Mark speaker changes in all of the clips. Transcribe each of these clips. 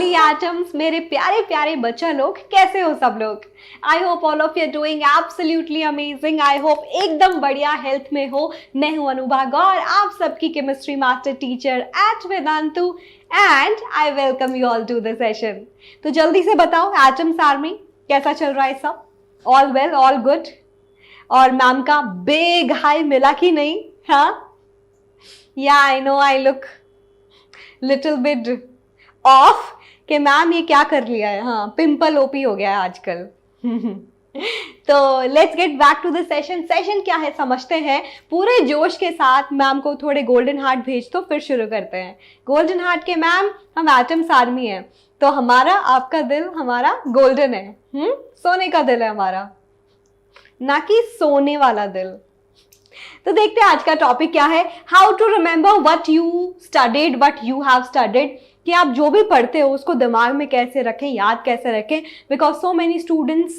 Speaker 1: Lovely atoms, मेरे प्यारे प्यारे बच्चा लोग, कैसे हो सब लोग? I hope all of you doing absolutely amazing. I hope एकदम बढ़िया हेल्थ में हो। मैं हूं अनुभा गौर, आप सबकी chemistry master teacher at Vedantu, and I welcome you all to the session. तो जल्दी से बताओ एटम्स आर्मी कैसा चल रहा है सब? All well, all good? और मैम का बिग हाई मिला कि नहीं? हाँ, या I know I look little bit of कि मैम ये क्या कर लिया है। हाँ, पिंपल ओपी हो गया है आजकल। तो let's get back to the session. Session क्या है समझते हैं पूरे जोश के साथ। मैम को थोड़े गोल्डन हार्ट भेज दो, फिर शुरू करते हैं। गोल्डन हार्ट के मैम, हम एटम्स आर्मी है, तो हमारा आपका दिल हमारा गोल्डन है। सोने का दिल है हमारा, ना कि सोने वाला दिल। तो देखते हैं आज का टॉपिक क्या है। How to remember what you studied, what you have studied, कि आप जो भी पढ़ते हो उसको दिमाग में कैसे रखें, याद कैसे रखें। Because so many students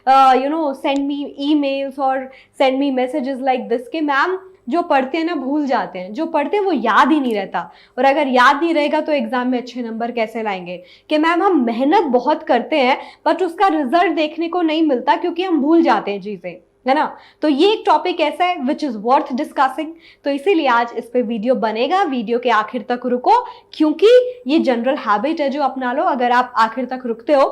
Speaker 1: send me emails और send me messages like this कि मैम जो पढ़ते हैं ना भूल जाते हैं, जो पढ़ते हैं वो याद ही नहीं रहता, और अगर याद नहीं रहेगा तो एग्जाम में अच्छे नंबर कैसे लाएंगे। कि मैम हम मेहनत बहुत करते हैं बट उसका रिजल्ट देखने को नहीं मिलता क्योंकि हम भूल जाते हैं चीजें, है ना। तो ये एक टॉपिक ऐसा है विच इज वर्थ डिस्कसिंग। तो इसीलिए आज इस पे वीडियो बनेगा। वीडियो के आखिर तक रुको, क्योंकि ये जनरल हैबिट है जो अपना लो। अगर आप आखिर तक रुकते हो,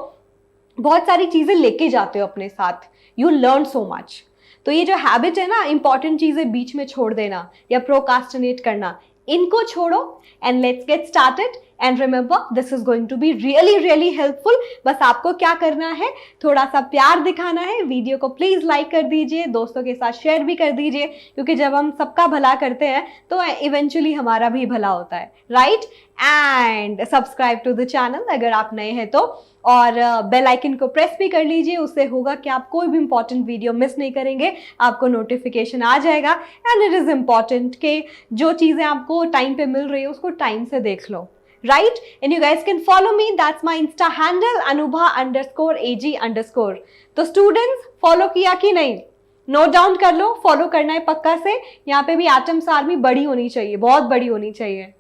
Speaker 1: बहुत सारी चीजें लेके जाते हो अपने साथ, यू लर्न सो मच। तो ये जो हैबिट है ना, इंपॉर्टेंट चीजें बीच में छोड़ देना या प्रोकास्टिनेट करना, इनको छोड़ो and let's get started. And remember this is going to be really really helpful. बस आपको क्या करना है, थोड़ा सा प्यार दिखाना है। वीडियो को प्लीज लाइक कर दीजिए, दोस्तों के साथ शेयर भी कर दीजिए, क्योंकि जब हम सबका भला करते हैं तो इवेंचुअली हमारा भी भला होता है, right. And subscribe to the channel अगर आप नए हैं तो, और बेल आइकन को प्रेस भी कर लीजिए। उससे होगा कि आप कोई भी इंपॉर्टेंट वीडियो मिस नहीं करेंगे, आपको नोटिफिकेशन आ जाएगा। एंड इट इज इम्पॉर्टेंट कि जो चीजें आपको टाइम पे मिल रही है उसको टाइम से देख लो, right? And you guys can follow me, that's my insta handle anubha_ag_। तो स्टूडेंट्स फॉलो किया कि नहीं, नोट डाउन कर लो, फॉलो करना है पक्का से। यहाँ पे भी एटम्स आर्मी बड़ी होनी चाहिए, बहुत बड़ी होनी चाहिए।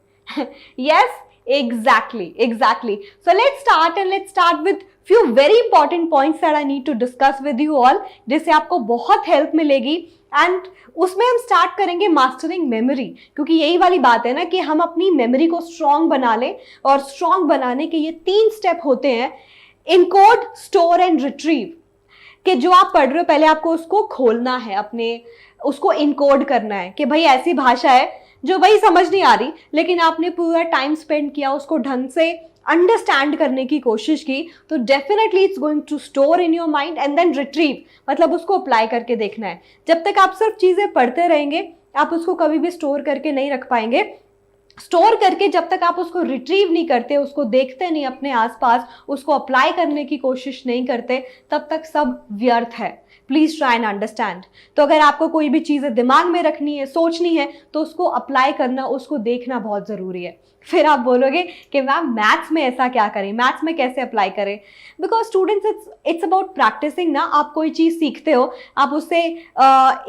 Speaker 1: yes, exactly. So let's start with few very important points that I need to discuss with you all, जिससे आपको बहुत हेल्प मिलेगी। एंड उसमें हम स्टार्ट करेंगे मास्टरिंग मेमोरी, क्योंकि यही वाली बात है ना कि हम अपनी मेमोरी को स्ट्रॉन्ग बना लें। और स्ट्रॉन्ग बनाने के ये 3 स्टेप होते हैं, इनकोड, स्टोर एंड रिट्रीव। कि जो आप पढ़ रहे हो पहले आपको उसको खोलना है, अपने उसको इनकोड करना है कि भाई ऐसी भाषा है जो भाई समझ नहीं आ रही, लेकिन आपने पूरा टाइम स्पेंड किया उसको ढंग से अंडरस्टैंड करने की कोशिश की, तो definitely it's going to store in your mind and then retrieve, मतलब उसको अप्लाई करके देखना है। जब तक आप सिर्फ चीजें पढ़ते रहेंगे आप उसको कभी भी स्टोर करके नहीं रख पाएंगे। स्टोर करके जब तक आप उसको रिट्रीव नहीं करते, उसको देखते नहीं अपने आसपास, उसको अप्लाई करने की कोशिश नहीं करते, तब तक सब व्यर्थ है। Please try and understand. तो अगर आपको कोई भी चीजें दिमाग में रखनी है, सोचनी है, तो उसको अप्लाई करना, उसको देखना बहुत जरूरी है। फिर आप बोलोगे कि मैम मैथ्स में ऐसा क्या करें, मैथ्स में कैसे अप्लाई करें? Because students it's about practising ना। आप कोई चीज़ सीखते हो, आप उससे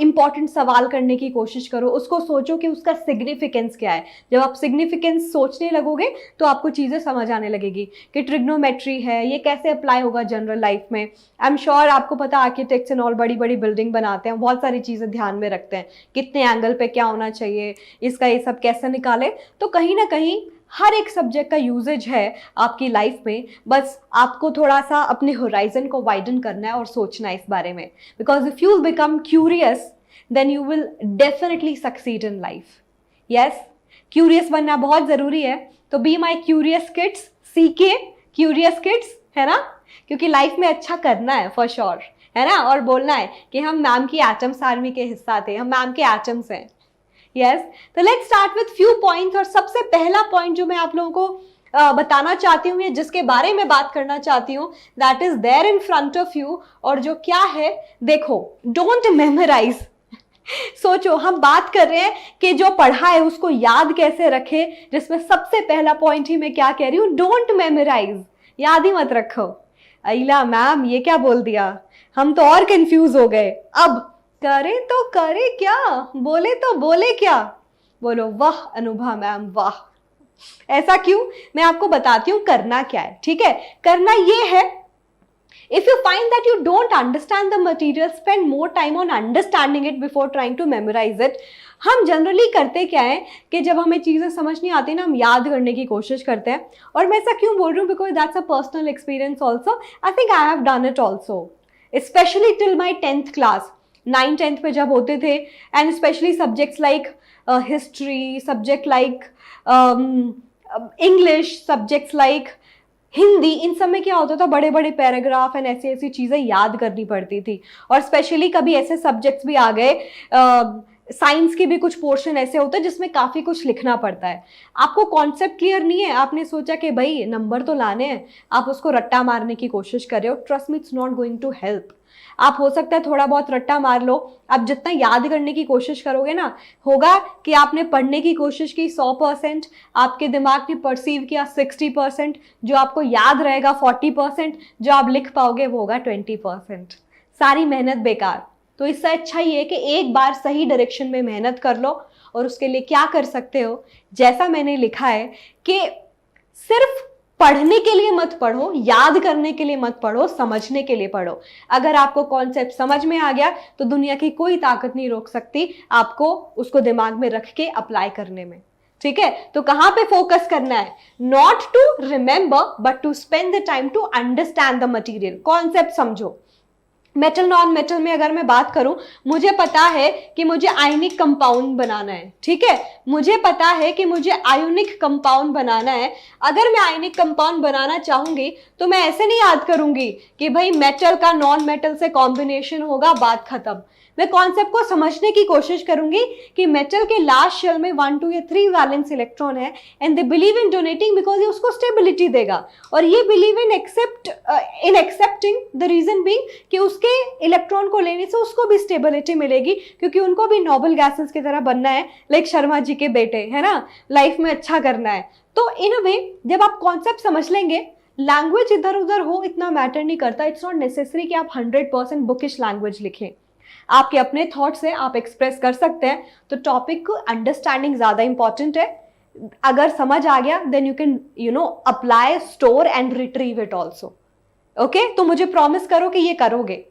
Speaker 1: इंपॉर्टेंट सवाल करने की कोशिश करो, उसको सोचो कि उसका सिग्निफिकेंस क्या है। जब आप सिग्निफिकेंस सोचने लगोगे तो आपको चीज़ें समझ आने लगेगी कि ट्रिग्नोमेट्री है, ये कैसे अप्लाई होगा जनरल लाइफ में। आई एम श्योर आपको पता, आर्किटेक्ट्स एंड ऑल बड़ी बड़ी बिल्डिंग बनाते हैं, बहुत सारी चीज़ें ध्यान में रखते हैं, कितने एंगल पे क्या होना चाहिए, इसका ये सब कैसे निकाले। तो कहीं ना कहीं हर एक सब्जेक्ट का यूजेज है आपकी लाइफ में। बस आपको थोड़ा सा अपने होराइजन को वाइडन करना है और सोचना है इस बारे में। Because if you become curious then you will definitely succeed in life. Yes, curious बनना बहुत ज़रूरी है। तो be my curious kids, CK curious kids, है ना, क्योंकि लाइफ में अच्छा करना है फॉर श्योर, है ना। और बोलना है कि हम मैम की एटम्स आर्मी के हिस्सा थे, हम मैम के एटम्स हैं। यस, तो let's start with few points. और सबसे पहला पॉइंट जो मैं आप लोगों को बताना चाहती हूँ, या जिसके बारे में बात करना चाहती हूँ, that is there in front of you. और जो क्या है, देखो, डोंट मेमोराइज। सोचो, हम बात कर रहे हैं कि जो पढ़ा है उसको याद कैसे रखे, जिसमें सबसे पहला पॉइंट ही मैं क्या कह रही हूँ, डोंट मेमोराइज, याद ही मत रखो। अइला मैम ये क्या बोल दिया, हम तो और कंफ्यूज हो गए। अब करे तो करे क्या, बोले तो बोले क्या? बोलो वाह अनुभा मैम वाह। ऐसा क्यों, मैं आपको बताती हूँ करना क्या है, ठीक है। करना ये है, if you find that you don't understand the material, spend more time on understanding it before trying to memorize it. हम जनरली करते क्या है कि जब हमें चीज़ें समझ नहीं आती ना, हम याद करने की कोशिश करते हैं। और मैं ऐसा क्यों बोल रही हूँ, because that's a personal experience also, I think I have done it also, specially till my 10th class, 9th-10th पे जब होते थे, and specially subjects like history, subject like English, subjects like Hindi, इन सब में क्या होता था, बड़े बड़े पैराग्राफ एंड ऐसी ऐसी चीज़ें याद करनी पड़ती थी। और स्पेशली कभी ऐसे सब्जेक्ट्स भी आ गए, साइंस के भी कुछ पोर्शन ऐसे होते हैं जिसमें काफ़ी कुछ लिखना पड़ता है। आपको कॉन्सेप्ट क्लियर नहीं है, आपने सोचा कि भाई नंबर तो लाने हैं, आप उसको रट्टा मारने की कोशिश कर रहे हो, trust me it's not going to help. आप हो सकता है थोड़ा बहुत रट्टा मार लो, आप जितना याद करने की कोशिश करोगे ना, होगा कि आपने पढ़ने की कोशिश की 100%, आपके दिमाग ने परसीव किया 60%, जो आपको याद रहेगा 40%, जो आप लिख पाओगे वो होगा 20%। सारी मेहनत बेकार। तो इससे अच्छा ही है कि एक बार सही डायरेक्शन में मेहनत कर लो। और उसके लिए क्या कर सकते हो, जैसा मैंने लिखा है कि सिर्फ पढ़ने के लिए मत पढ़ो, याद करने के लिए मत पढ़ो, समझने के लिए पढ़ो। अगर आपको कॉन्सेप्ट समझ में आ गया तो दुनिया की कोई ताकत नहीं रोक सकती आपको उसको दिमाग में रख के अप्लाई करने में, ठीक है। तो कहां पे फोकस करना है, not to remember but to spend the time to understand the material. Concept समझो। मेटल नॉन मेटल में अगर मैं बात करूं, मुझे पता है कि मुझे आयनिक कंपाउंड बनाना है, ठीक है, मुझे पता है कि मुझे आयोनिक कंपाउंड बनाना है। अगर मैं आयनिक कंपाउंड बनाना चाहूंगी तो मैं ऐसे नहीं याद करूंगी कि भाई मेटल का नॉन मेटल से कॉम्बिनेशन होगा, बात खत्म। मैं कॉन्सेप्ट को समझने की कोशिश करूंगी कि मेटल के लास्ट शेल में 1, 2 या 3 वैलेंस इलेक्ट्रॉन है, and they believe in donating because ये उसको स्टेबिलिटी देगा। और ये believe in accepting the reason being कि उसके इलेक्ट्रॉन को लेने से उसको भी स्टेबिलिटी मिलेगी, क्योंकि उनको भी नोबल गैसेस की तरह बनना है, लाइक शर्मा जी के बेटे, है ना, लाइफ में अच्छा करना है। तो इन अ वे जब आप कॉन्सेप्ट समझ लेंगे, लैंग्वेज इधर उधर हो इतना मैटर नहीं करता। इट्स नॉट नेसेसरी कि आप 100% बुकिश लैंग्वेज लिखें, आपके अपने थॉट से आप एक्सप्रेस कर सकते हैं। तो टॉपिक को अंडरस्टैंडिंग ज्यादा इंपॉर्टेंट है। अगर समझ आ गया then you can apply, store and retrieve it also. Okay, तो मुझे प्रॉमिस करो कि ये करोगे।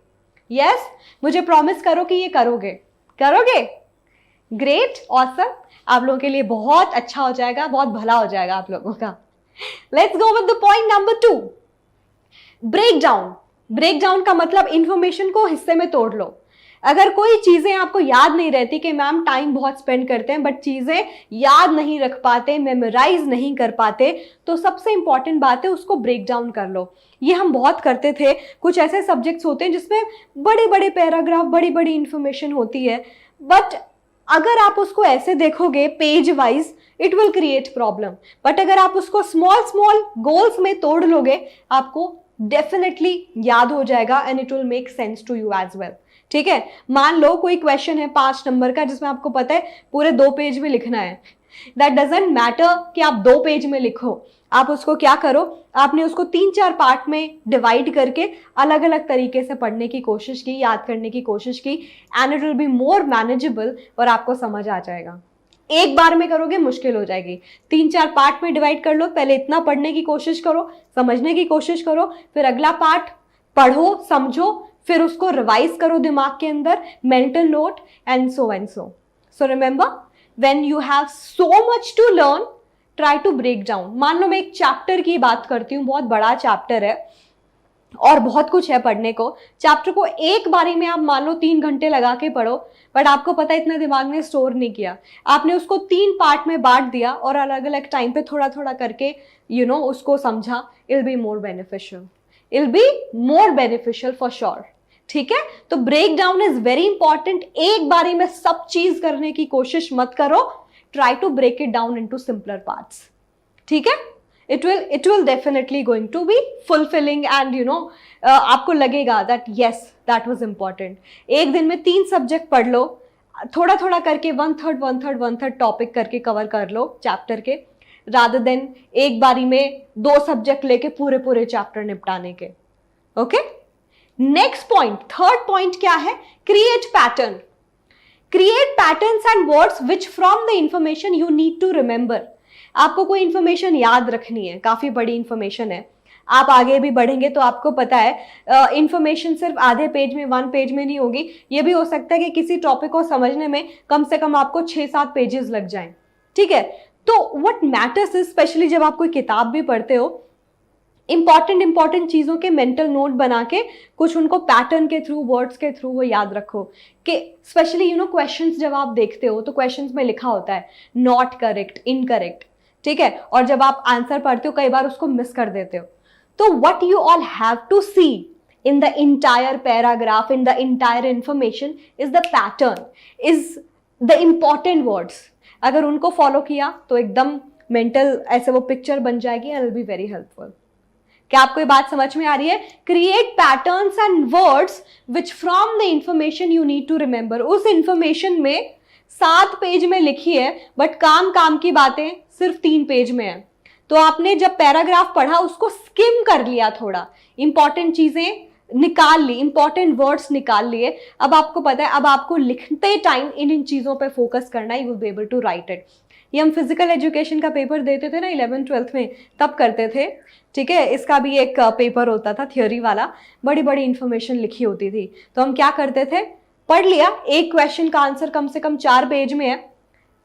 Speaker 1: यस, मुझे प्रॉमिस करो कि ये करोगे। Great, awesome. आप लोगों के लिए बहुत अच्छा हो जाएगा, बहुत भला हो जाएगा आप लोगों का। Let's go with the point number 2, break down का मतलब इंफॉर्मेशन को हिस्से में तोड़ लो। अगर कोई चीजें आपको याद नहीं रहती, कि मैम टाइम बहुत स्पेंड करते हैं बट चीजें याद नहीं रख पाते, मेमोराइज नहीं कर पाते, तो सबसे इंपॉर्टेंट बात है उसको ब्रेक डाउन कर लो। ये हम बहुत करते थे। कुछ ऐसे सब्जेक्ट्स होते हैं जिसमें बड़े बड़े पैराग्राफ, बड़ी बड़ी इंफॉर्मेशन होती है, बट अगर आप उसको ऐसे देखोगे page wise, it will create problem. But अगर आप उसको स्मॉल स्मॉल गोल्स में तोड़ लोगे, आपको डेफिनेटली याद हो जाएगा and it will make sense to you as well, ठीक है। मान लो कोई क्वेश्चन है 5 नंबर का, जिसमें आपको पता है पूरे 2 पेज में लिखना है। दैट डजंट मैटर कि आप 2 पेज में लिखो, आप उसको क्या करो, आपने उसको 3-4 पार्ट में डिवाइड करके अलग अलग तरीके से पढ़ने की कोशिश की, याद करने की कोशिश की, and it will be more manageable और आपको समझ आ जाएगा। एक बार में करोगे मुश्किल हो जाएगी। 3-4 पार्ट में डिवाइड कर लो, पहले इतना पढ़ने की कोशिश करो, समझने की कोशिश करो, फिर अगला पार्ट पढ़ो, समझो, फिर उसको रिवाइज करो दिमाग के अंदर, mental note and so. So remember, when you have so much to learn, try to break down. मान लो मैं एक चैप्टर की बात करती हूँ, बहुत बड़ा चैप्टर है और बहुत कुछ है पढ़ने को। चैप्टर को एक बारी में आप मान लो 3 घंटे लगा के पढ़ो, बट आपको पता है इतना दिमाग ने स्टोर नहीं किया। आपने उसको 3 पार्ट में बांट दिया और अलग अलग टाइम पे थोड़ा थोड़ा करके उसको समझा। It will be more beneficial for sure, ठीक है। तो break down is very important. एक बारी में सब चीज करने की कोशिश मत करो, try to break it down into simpler parts, ठीक है। it will definitely going to be fulfilling and आपको लगेगा that yes that was important। एक दिन में 3 सब्जेक्ट पढ़ लो, थोड़ा थोड़ा करके 1/3 टॉपिक करके कवर कर लो चैप्टर के, rather than एक बारी में 2 सब्जेक्ट लेके पूरे चैप्टर निपटाने के। Okay, next point, third point क्या है, create patterns and words which from the information you need to remember. आपको कोई इन्फॉर्मेशन याद रखनी है, काफ़ी बड़ी इन्फॉर्मेशन है, आप आगे भी बढ़ेंगे तो आपको पता है इन्फॉर्मेशन सिर्फ आधे पेज में, 1 पेज में नहीं होगी। ये भी हो सकता है कि किसी टॉपिक को समझने में कम से कम आपको 6-7 पेजेस लग जाएं, ठीक है। तो व्हाट मैटर्स इज, स्पेशली जब आप कोई किताब भी पढ़ते हो, इंपॉर्टेंट चीज़ों के मेंटल नोट बना के कुछ उनको पैटर्न के थ्रू, वर्ड्स के थ्रू वो याद रखो कि स्पेशली क्वेश्चंस जब आप देखते हो तो क्वेश्चंस में लिखा होता है नॉट करेक्ट, इनकरेक्ट, ठीक है, और जब आप आंसर पढ़ते हो कई बार उसको मिस कर देते हो। तो what you all have to see in the entire paragraph, in the entire information is the pattern, is the important words. अगर उनको फॉलो किया तो एकदम मेंटल ऐसे वो पिक्चर बन जाएगी and will be very helpful. क्या आपको ये बात समझ में आ रही है? Create patterns and words which from the information you need to remember. उस information में 7 पेज में लिखी है बट काम की बातें सिर्फ 3 पेज में है। तो आपने जब पैराग्राफ पढ़ा उसको स्किम कर लिया, थोड़ा इंपॉर्टेंट चीजें निकाल ली, इंपॉर्टेंट वर्ड्स निकाल लिए। अब आपको पता है, अब आपको लिखते टाइम इन चीजों पे फोकस करना है, you will be able to write it. ये हम फिजिकल एजुकेशन का पेपर देते थे ना 11th-12th में, तब करते थे, ठीक है। इसका भी एक पेपर होता था थियोरी वाला, बड़ी बड़ी इंफॉर्मेशन लिखी होती थी। तो हम क्या करते थे, पढ़ लिया, एक क्वेश्चन का आंसर कम से कम 4 पेज में है,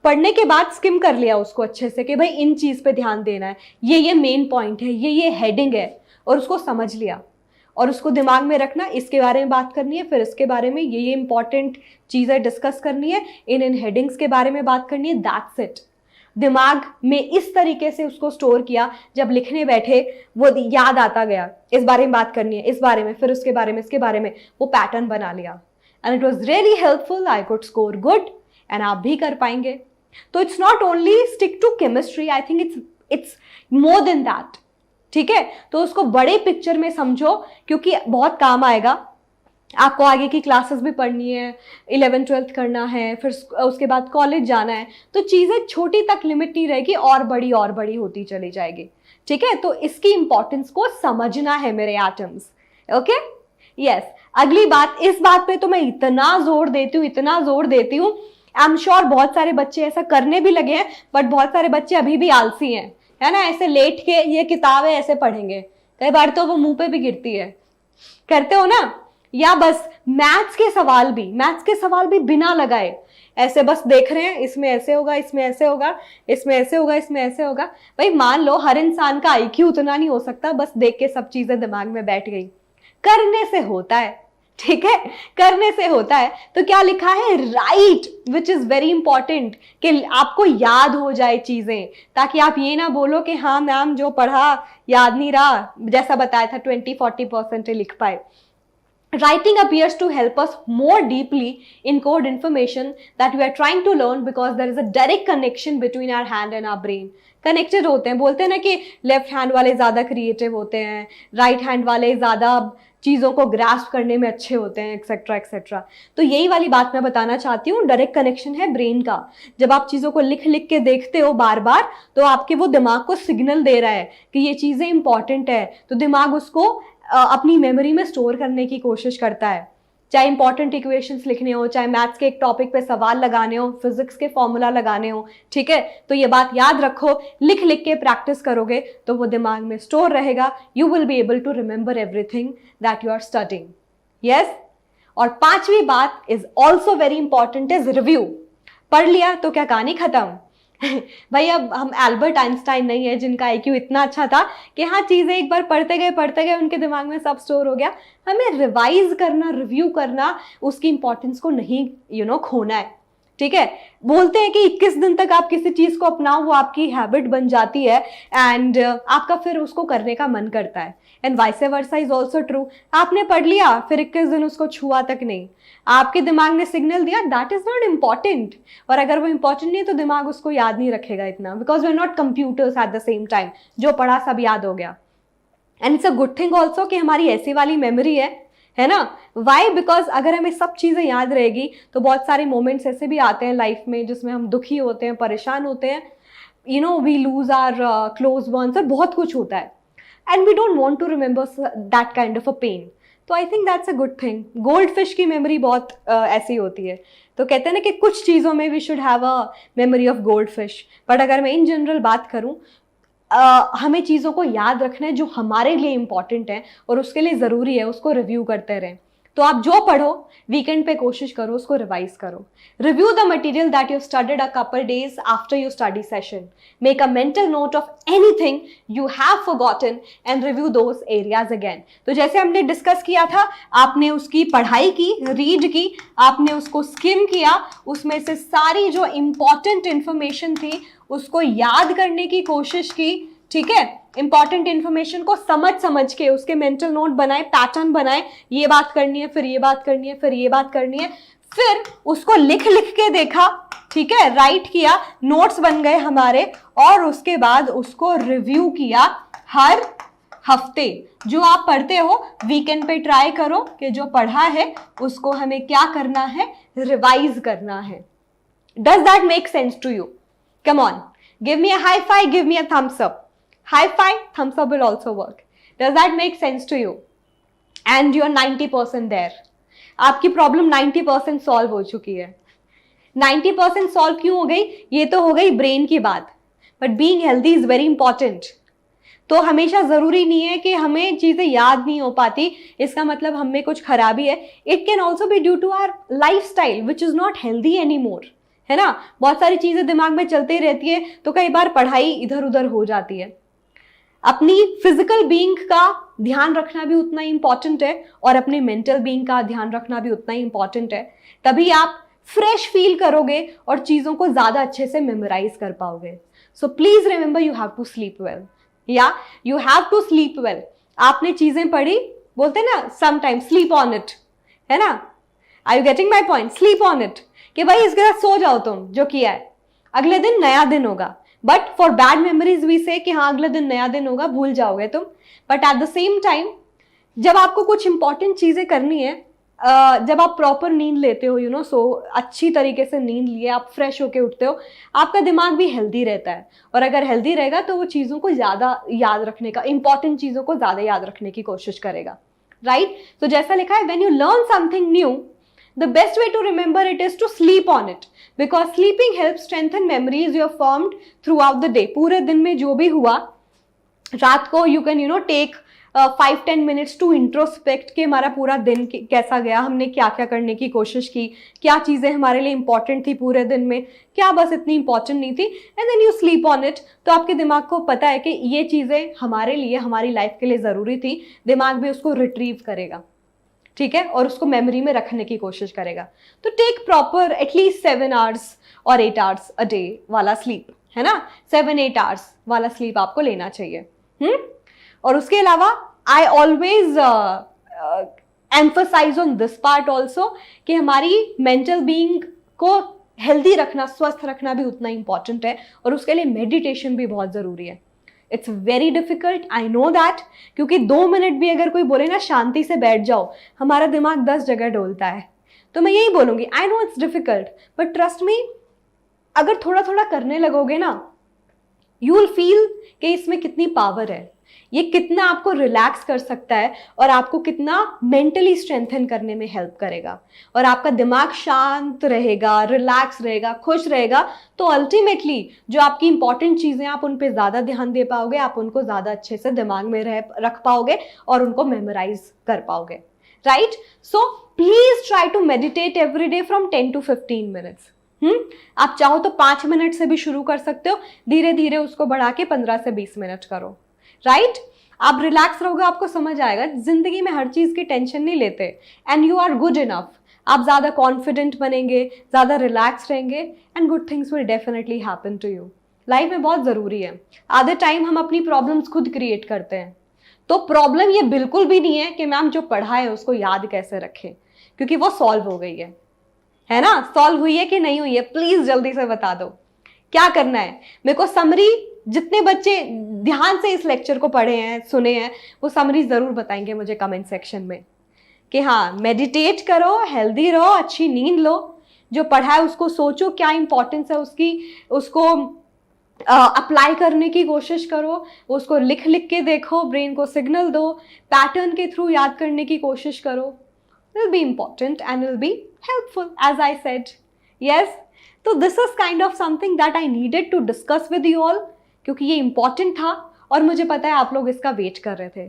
Speaker 1: पढ़ने के बाद स्किम कर लिया उसको अच्छे से कि भाई इन चीज़ पे ध्यान देना है, ये मेन पॉइंट है, ये हेडिंग है, और उसको समझ लिया और उसको दिमाग में रखना, इसके बारे में बात करनी है, फिर इसके बारे में ये इंपॉर्टेंट चीज़ें डिस्कस करनी है, इन हेडिंग्स के बारे में बात करनी है, दैट्स इट। दिमाग में इस तरीके से उसको स्टोर किया, जब लिखने बैठे वो याद आता गया, इस बारे में बात करनी है, इस बारे में, फिर उसके बारे में, इसके बारे में, वो पैटर्न बना लिया and it was really helpful. I could score good and आप भी कर पाएंगे। तो it's not only stick to chemistry, I think it's more than that, ठीक है। तो उसको बड़े पिक्चर में समझो क्योंकि बहुत काम आएगा। आपको आगे की क्लासेस भी पढ़नी है, 11th-12th करना है, फिर उसके बाद कॉलेज जाना है, तो चीज़ें छोटी तक लिमिट नहीं रहेगी, और बड़ी होती चली जाएगी, ठीक है। तो इसकी इंपॉर्टेंस को समझना है मेरे एटम्स, ओके, यस। अगली बात, इस बात पे तो मैं इतना जोर देती हूँ, आई एम श्योर बहुत सारे बच्चे ऐसा करने भी लगे हैं, बट बहुत सारे बच्चे अभी भी आलसी हैं, है ना, ऐसे लेट के ये किताब है ऐसे पढ़ेंगे, कई बार तो वो मुंह पे भी गिरती है, करते हो ना। या बस मैथ्स के सवाल भी बिना लगाए ऐसे बस देख रहे हैं, इसमें ऐसे होगा, इसमें ऐसे होगा, इसमें ऐसे होगा, इसमें ऐसे होगा। भाई मान लो हर इंसान का IQ उतना नहीं हो सकता, बस देख के सब चीजें दिमाग में बैठ गई। करने से होता है, ठीक है, करने से होता है। तो क्या लिखा है, right, which is very important, कि आपको याद हो जाए चीजें, ताकि आप ये ना बोलो कि हाँ मैम जो पढ़ा याद नहीं रहा, जैसा बताया था 20-40% लिख पाए। Writing appears to help us more deeply encode information that we are trying to learn because there is a direct connection between our hand and our brain. Connected होते हैं, बोलते हैं ना कि लेफ्ट हैंड वाले ज़्यादा क्रिएटिव होते हैं, राइट हैंड वाले ज़्यादा चीज़ों को ग्रास्प करने में अच्छे होते हैं, एक्सेट्रा एक्सेट्रा। तो यही वाली बात मैं बताना चाहती हूँ, डायरेक्ट कनेक्शन है ब्रेन का। जब आप चीज़ों को लिख लिख के देखते हो बार बार, तो आपके वो दिमाग को सिग्नल दे रहा है कि ये चीज़ें इंपॉर्टेंट है, तो दिमाग उसको अपनी मेमोरी में स्टोर करने की कोशिश करता है। चाहे इंपॉर्टेंट इक्वेशंस लिखने हो, चाहे मैथ्स के एक टॉपिक पे सवाल लगाने हो, फिजिक्स के फॉर्मूला लगाने हो, ठीक है। तो ये बात याद रखो, लिख लिख के प्रैक्टिस करोगे तो वो दिमाग में स्टोर रहेगा। You will be able to remember everything that you are studying, yes. और 5वीं बात is also very important, is review. पढ़ लिया तो क्या कहानी खत्म? भाई अब हम एल्बर्ट आइंस्टाइन नहीं है जिनका IQ इतना अच्छा था कि हाँ चीज़ें एक बार पढ़ते गए उनके दिमाग में सब स्टोर हो गया। हमें रिवाइज करना, रिव्यू करना, उसकी इंपॉर्टेंस को नहीं खोना है, ठीक है। बोलते हैं कि 21 दिन तक आप किसी चीज़ को अपनाओ, वो आपकी हैबिट बन जाती है एंड आपका फिर उसको करने का मन करता है। And vice versa is also true. आपने पढ़ लिया, फिर 21 दिन उसको छुआ तक नहीं, आपके दिमाग ने सिग्नल दिया, दैट इज नॉट इम्पॉर्टेंट। और अगर वो इंपॉर्टेंट नहीं है तो दिमाग उसको याद नहीं रखेगा इतना, because we are not computers at the same time. जो पढ़ा सब याद हो गया। And it's a good thing also कि हमारी ऐसी वाली मेमोरी है ना। वाई? बिकॉज अगर हमें सब चीज़ें याद रहेगी तो बहुत सारे मोमेंट्स ऐसे भी आते हैं लाइफ में जिसमें हम दुखी होते हैं, परेशान होते हैं, we lose our close ones, और बहुत कुछ होता है, and we don't want to remember that kind of a pain. तो I think that's a good thing. Gold fish की मेमोरी बहुत ऐसी होती है, तो कहते हैं ना कि कुछ चीज़ों में we should have a memory of goldfish, but अगर मैं इन जनरल बात करूं, हमें चीज़ों को याद रखना है जो हमारे लिए इंपॉर्टेंट है और उसके लिए ज़रूरी है, उसको रिव्यू करते रहें। तो आप जो पढ़ो वीकेंड पे कोशिश करो उसको रिवाइज करो। Review the material that you studied a couple days after your study session. Make a mental note of anything you have forgotten and review those areas again. तो जैसे हमने डिस्कस किया था, आपने उसकी पढ़ाई की, रीड की, आपने उसको स्किम किया, उसमें से सारी जो इंपॉर्टेंट इंफॉर्मेशन थी उसको याद करने की कोशिश की, ठीक है। इंपॉर्टेंट इंफॉर्मेशन को समझ के उसके मेंटल नोट बनाए, पैटर्न बनाए, ये बात करनी है, फिर ये बात करनी है, फिर ये बात करनी है, फिर उसको लिख के देखा, ठीक है, राइट किया, नोट्स बन गए हमारे, और उसके बाद उसको रिव्यू किया हर हफ्ते। जो आप पढ़ते हो वीकेंड पे ट्राई करो कि जो पढ़ा है उसको हमें क्या करना है, रिवाइज करना है। Does that make sense to you? Come on, give me a high five, give me a thumbs up. High five, thumbs up will also work. Does that make sense to you? And you're 90% there. आपकी problem 90% solve हो चुकी है। 90% solve क्यों हो गई? ये तो हो गई ब्रेन की बात, but being healthy is very important. तो हमेशा जरूरी नहीं है कि हमें चीजें याद नहीं हो पाती, इसका मतलब हमें कुछ खराबी है। It can also be due to our lifestyle which is not healthy any more, है ना। बहुत सारी चीजें दिमाग में चलती रहती है तो कई बार पढ़ाई इधर उधर हो जाती है। अपनी फिजिकल बीइंग का ध्यान रखना भी उतना ही इंपॉर्टेंट है और अपने मेंटल बीइंग का ध्यान रखना भी उतना ही इंपॉर्टेंट है। तभी आप फ्रेश फील करोगे और चीजों को ज्यादा अच्छे से मेमोराइज कर पाओगे। So please remember you have to sleep well, या you have to sleep well. आपने चीजें पढ़ी, बोलते ना समटाइम स्लीप ऑन इट, है ना। Are you getting my point? Sleep on it, कि भाई इसके साथ सो जाओ तुम, जो किया है, अगले दिन नया दिन होगा। But for bad memories we say कि हाँ अगले दिन नया दिन होगा, भूल जाओगे तुम। But at the same time जब आपको कुछ इंपॉर्टेंट चीजें करनी है, जब आप प्रॉपर नींद लेते हो, यू नो, सो अच्छी तरीके से नींद लिए आप फ्रेश होके उठते हो, आपका दिमाग भी हेल्दी रहता है। और अगर हेल्दी रहेगा तो वो चीज़ों को ज़्यादा याद रखने का, इंपॉर्टेंट चीज़ों को ज़्यादा याद रखने की कोशिश करेगा, राइट। तो जैसा लिखा है, when you learn something new, the best way to remember it is to sleep on it, because sleeping helps strengthen memories you have formed throughout the day. पूरे दिन में जो भी हुआ, रात को you can take 5-10 minutes to introspect कि हमारा पूरा दिन कैसा गया, हमने क्या क्या करने की कोशिश की, क्या चीज़ें हमारे लिए इंपॉर्टेंट थी पूरे दिन में, क्या बस इतनी इंपॉर्टेंट नहीं थी, and then you sleep on it. तो आपके दिमाग को पता है कि ये चीज़ें हमारे लिए, हमारी लाइफ के लिए ज़रूरी थी, दिमाग भी उसको रिट्रीव करेगा, ठीक है, और उसको मेमोरी में रखने की कोशिश करेगा। तो टेक प्रॉपर एटलीस्ट 7 hours और 8 hours अ डे वाला स्लीप, है ना। 7-8 hours वाला स्लीप आपको लेना चाहिए। और उसके अलावा I always emphasise on this part also कि हमारी मेंटल बीइंग को हेल्दी रखना, स्वस्थ रखना भी उतना इंपॉर्टेंट है, और उसके लिए मेडिटेशन भी बहुत ज़रूरी है। It's very difficult, I know that, क्योंकि 2 मिनट भी अगर कोई बोले ना शांति से बैठ जाओ, हमारा दिमाग 10 जगह डोलता है। तो मैं यही बोलूँगी, I know it's difficult, but trust me, अगर थोड़ा थोड़ा करने लगोगे ना, यू विल फील कि इसमें कितनी पावर है, ये कितना आपको रिलैक्स कर सकता है, और आपको कितना मेंटली स्ट्रेंथन करने में हेल्प करेगा, और आपका दिमाग शांत रहेगा, रिलैक्स रहेगा, खुश रहेगा। तो अल्टीमेटली जो आपकी इंपॉर्टेंट चीज़ें, आप उन पर ज़्यादा ध्यान दे पाओगे, आप उनको ज़्यादा अच्छे से दिमाग में रख पाओगे और उनको मेमोराइज कर पाओगे, right. So please try to meditate every day from 10 to 15 minutes। आप चाहो तो 5 मिनट से भी शुरू कर सकते हो, धीरे धीरे उसको बढ़ा के 15 से 20 मिनट करो, राइट। आप रिलैक्स रहोगे, आपको समझ आएगा जिंदगी में हर चीज की टेंशन नहीं लेते, and you are good enough. आप ज्यादा कॉन्फिडेंट बनेंगे, ज्यादा रिलैक्स रहेंगे, and good things will definitely happen to you. Life में बहुत जरूरी है। आधे टाइम हम अपनी प्रॉब्लम्स खुद क्रिएट करते हैं। तो प्रॉब्लम ये बिल्कुल भी नहीं है कि मैम जो पढ़ा है उसको याद कैसे रखें, क्योंकि वो सॉल्व हो गई है ना। सॉल्व हुई है कि नहीं हुई है, प्लीज जल्दी से बता दो। क्या करना है मेरे को? समरी, जितने बच्चे ध्यान से इस लेक्चर को पढ़े हैं, सुने हैं, वो समरी जरूर बताएंगे मुझे कमेंट सेक्शन में कि हाँ, मेडिटेट करो, हेल्दी रहो, अच्छी नींद लो, जो पढ़ा है उसको सोचो क्या इंपॉर्टेंस है उसकी, उसको अप्लाई करने की कोशिश करो, उसको लिख के देखो, ब्रेन को सिग्नल दो, पैटर्न के थ्रू याद करने की कोशिश करो। It will be important and it will be helpful, as I said. Yes, तो this is kind of something that I needed to discuss with you all, क्योंकि ये इंपॉर्टेंट था और मुझे पता है आप लोग इसका वेट कर रहे थे।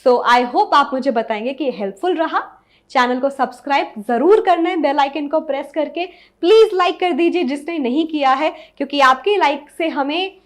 Speaker 1: सो आई होप आप मुझे बताएंगे कि ये हेल्पफुल रहा। चैनल को सब्सक्राइब जरूर करना है, बेल आइकन को प्रेस करके प्लीज लाइक कर दीजिए जिसने नहीं किया है, क्योंकि आपके लाइक से हमें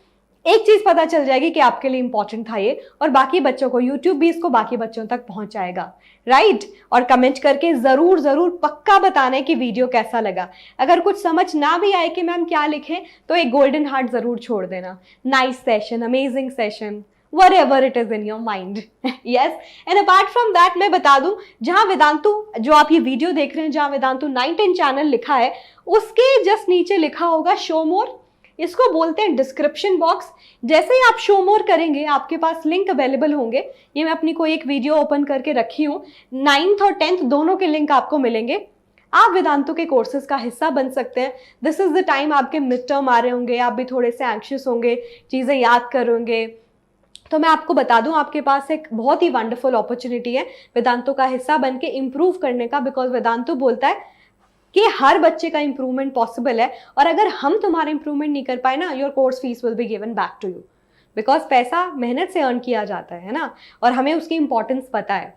Speaker 1: एक चीज पता चल जाएगी कि आपके लिए इंपॉर्टेंट था ये, और बाकी बच्चों को यूट्यूब भी इसको बाकी बच्चों तक पहुंचाएगा, राइट। और कमेंट करके जरूर जरूर पक्का बताना है कि वीडियो कैसा लगा। अगर कुछ समझ ना भी आए कि मैम क्या लिखें, तो एक गोल्डन हार्ट जरूर छोड़ देना। Nice session, amazing session, whatever it is in your mind. Yes, and apart from that मैं बता दूं, जहां वेदांतु, जो आप ये वीडियो देख रहे हैं, जहां वेदांतु 910 चैनल लिखा है, उसके जस्ट नीचे लिखा होगा शो मोर। इसको बोलते हैं डिस्क्रिप्शन बॉक्स। जैसे ही आप शो मोर करेंगे आपके पास लिंक अवेलेबल होंगे। ये मैं अपनी कोई एक वीडियो ओपन करके रखी हूँ, 9th और 10th दोनों के लिंक आपको मिलेंगे। आप वेदांतु के कोर्सेज का हिस्सा बन सकते हैं। दिस इज द टाइम, आपके मिड टर्म आ रहे होंगे, आप भी थोड़े से एंक्शियस होंगे, चीजें याद करोगे, तो मैं आपको बता दूं आपके पास एक बहुत ही वंडरफुल अपॉर्चुनिटी है वेदांतु का हिस्सा बनके इंप्रूव करने का। बिकॉज वेदांतु बोलता है कि हर बच्चे का इंप्रूवमेंट पॉसिबल है, और अगर हम तुम्हारा इंप्रूवमेंट नहीं कर पाए ना, your course fees will be given back to you. Because पैसा मेहनत से अर्न किया जाता है ना, और हमें उसकी इंपॉर्टेंस पता है।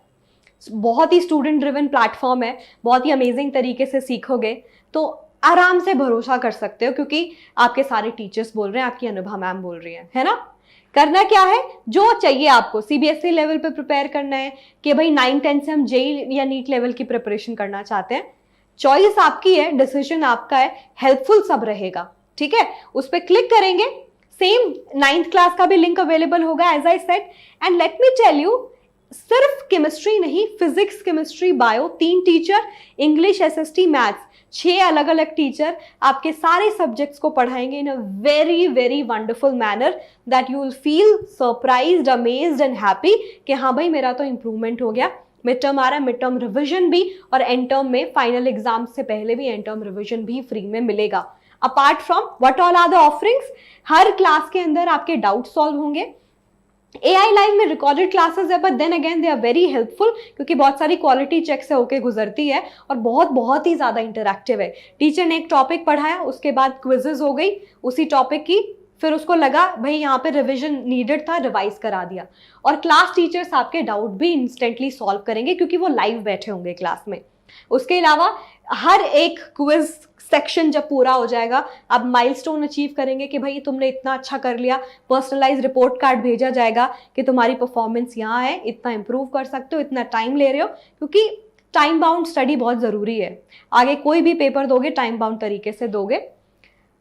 Speaker 1: बहुत ही स्टूडेंट ड्रिवन प्लेटफॉर्म है, बहुत ही अमेजिंग तरीके से सीखोगे तो आराम से भरोसा कर सकते हो, क्योंकि आपके सारे टीचर्स बोल रहे हैं, आपकी अनुभा मैम बोल रही है ना। करना क्या है, जो चाहिए आपको, सीबीएसई लेवल पे प्रिपेयर करना है कि भाई 9-10 से हम जेई या नीट लेवल की प्रिपरेशन करना चाहते हैं, चॉइस आपकी है, डिसीजन आपका है, हेल्पफुल सब रहेगा, ठीक है। उस पर क्लिक करेंगे, सेम 9th क्लास का भी लिंक अवेलेबल होगा as I said. And let me tell you, सिर्फ केमिस्ट्री नहीं, physics, chemistry, bio, 3 teacher, English, SST, maths, 6 अलग अलग टीचर आपके सारे सब्जेक्ट्स को पढ़ाएंगे in a very very wonderful manner that you will feel surprised, amazed and happy कि हाँ भाई मेरा तो इंप्रूवमेंट हो गया। मिड टर्म आ रहा है, मिड टर्म रिविजन भी, और एंड टर्म में फाइनल एग्जाम से पहले भी एंड टर्म रिविजन भी फ्री में मिलेगा। Apart from what all are the offerings, हर क्लास के अंदर आपके डाउट सॉल्व होंगे। AI लाइव में रिकॉर्डेड क्लासेस है, but then again they are very helpful, क्योंकि बहुत सारी क्वालिटी चेक से होके गुजरती है और बहुत ही ज्यादा इंटरैक्टिव है। टीचर ने एक टॉपिक पढ़ाया, उसके बाद क्विजेज हो गई उसी टॉपिक की, फिर उसको लगा भाई यहाँ पे रिवीजन नीडेड था, रिवाइज करा दिया, और क्लास टीचर्स आपके डाउट भी इंस्टेंटली सॉल्व करेंगे क्योंकि वो लाइव बैठे होंगे क्लास में। उसके अलावा हर एक क्विज सेक्शन जब पूरा हो जाएगा, आप माइलस्टोन अचीव करेंगे कि भाई तुमने इतना अच्छा कर लिया, पर्सनलाइज रिपोर्ट कार्ड भेजा जाएगा कि तुम्हारी परफॉर्मेंस यहाँ है, इतना इंप्रूव कर सकते हो, इतना टाइम ले रहे हो, क्योंकि टाइम बाउंड स्टडी बहुत जरूरी है। आगे कोई भी पेपर दोगे टाइम बाउंड तरीके से दोगे।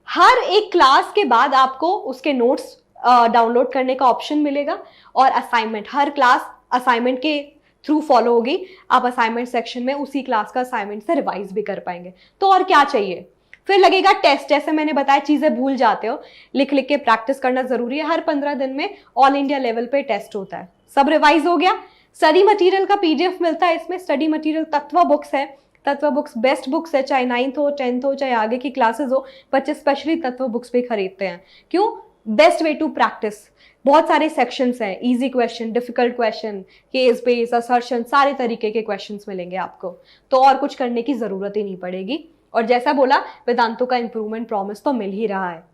Speaker 1: हर एक क्लास के बाद आपको उसके नोट्स डाउनलोड करने का ऑप्शन मिलेगा, और असाइनमेंट, हर क्लास असाइनमेंट के थ्रू फॉलो होगी। आप असाइनमेंट सेक्शन में उसी क्लास का असाइनमेंट से रिवाइज भी कर पाएंगे। तो और क्या चाहिए, फिर लगेगा टेस्ट। जैसे मैंने बताया, चीजें भूल जाते हो, लिख लिख के प्रैक्टिस करना जरूरी है। हर 15 दिन में ऑल इंडिया लेवल पे टेस्ट होता है। सब रिवाइज हो गया। स्टडी मटेरियल का PDF मिलता है। इसमें स्टडी मटेरियल तत्व बुक्स है, तत्व बुक्स बेस्ट बुक्स है, चाहे 9th हो, 10th हो, चाहे आगे की क्लासेस हो, बच्चे स्पेशली तत्व बुक्स भी खरीदते हैं। क्यों? Best way to practise. बहुत सारे सेक्शंस हैं, easy question, difficult question, case base, assertion, सारे तरीके के क्वेश्चंस मिलेंगे आपको, तो और कुछ करने की जरूरत ही नहीं पड़ेगी। और जैसा बोला, वेदांतु का इंप्रूवमेंट प्रॉमिस तो मिल ही रहा है।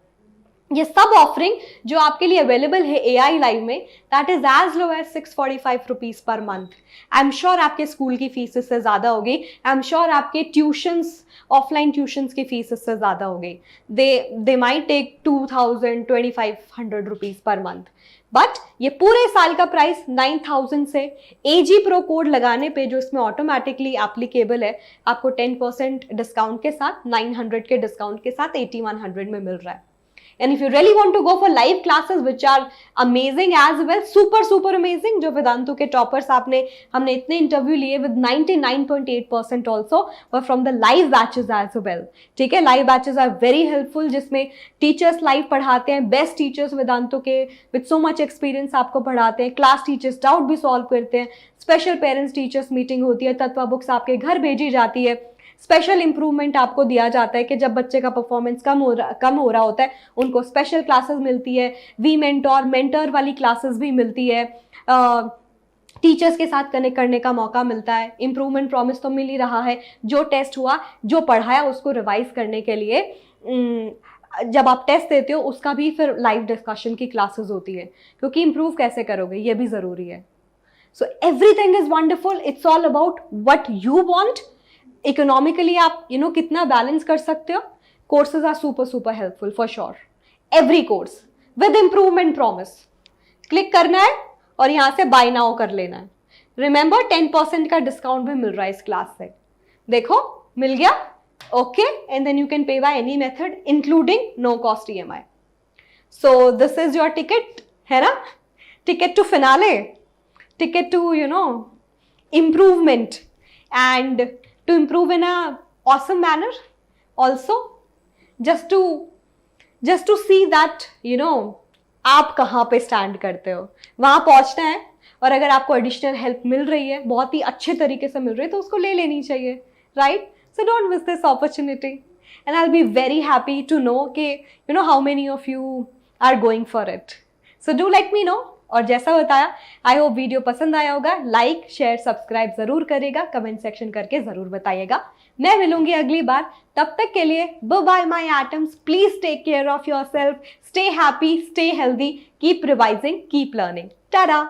Speaker 1: ये सब ऑफरिंग जो आपके लिए अवेलेबल है AI लाइव में, that is as low as 645 rupees per month. I am sure आपके स्कूल की फीस इससे ज्यादा होगी। आई एम श्योर आपके ट्यूशंस, ऑफलाइन ट्यूशंस की फीस इससे ज्यादा होगी। They might take 2000-2500 rupees per month, but ये पूरे साल का प्राइस 9000 से AG Pro कोड लगाने पे, जो इसमें ऑटोमेटिकली एप्लीकेबल है, आपको 10% डिस्काउंट के साथ, 900 के डिस्काउंट के साथ 8100 में मिल रहा है। And if you really want to go for live classes which are amazing as well, super amazing, जो वेदांतु के टॉपर्स हमने इतने इंटरव्यू लिए with 99.8% also were from the live batches as well। ठीक है, live batches are very helpful, जिसमें teachers live पढ़ाते हैं, बेस्ट टीचर्स वेदांतु के with so much experience आपको पढ़ाते हैं। क्लास टीचर्स डाउट भी सॉल्व करते हैं। स्पेशल पेरेंट्स टीचर्स मीटिंग होती है, तत्व बुक्स आपके घर भेजी जाती है। स्पेशल इंप्रूवमेंट आपको दिया जाता है कि जब बच्चे का परफॉर्मेंस कम हो रहा होता है, उनको स्पेशल क्लासेस मिलती है। वी मेंटर वाली क्लासेस भी मिलती है। टीचर्स के साथ कनेक्ट करने का मौका मिलता है, इम्प्रूवमेंट प्रॉमिस तो मिल ही रहा है, जो टेस्ट हुआ जो पढ़ाया उसको रिवाइज करने के लिए जब आप टेस्ट देते हो उसका भी फिर लाइव डिस्कशन की क्लासेस होती है, क्योंकि इम्प्रूव कैसे करोगे ये भी ज़रूरी है. So everything is wonderful, it's all about what you want. Economically आप कितना बैलेंस कर सकते हो. Courses are super helpful for sure. Every course with improvement promise. Click करना है और यहाँ से बाय नाउ कर लेना है. रिमेंबर 10% का डिस्काउंट भी मिल रहा है इस क्लास से. देखो मिल गया. Okay, and then you can pay by any method including no cost EMI. So this is your ticket, है ना? Ticket to finale, ticket to improvement, and to improve in a awesome manner also, just to see that आप कहाँ पे stand करते हो. वहाँ पहुँचना है, और अगर आपको एडिशनल हेल्प मिल रही है, बहुत ही अच्छे तरीके से मिल रही है, तो उसको ले लेनी चाहिए, right? So don't miss this opportunity, and I will be very happy to know कि how many of you are going for it. So do let me know. और जैसा बताया, आई होप वीडियो पसंद आया होगा. लाइक शेयर सब्सक्राइब जरूर करेगा, comment section करके जरूर बताइएगा. मैं मिलूंगी अगली बार. तब तक के लिए bye bye my atoms. Please take care of yourself, stay happy, stay healthy, keep revising, keep learning. Tata.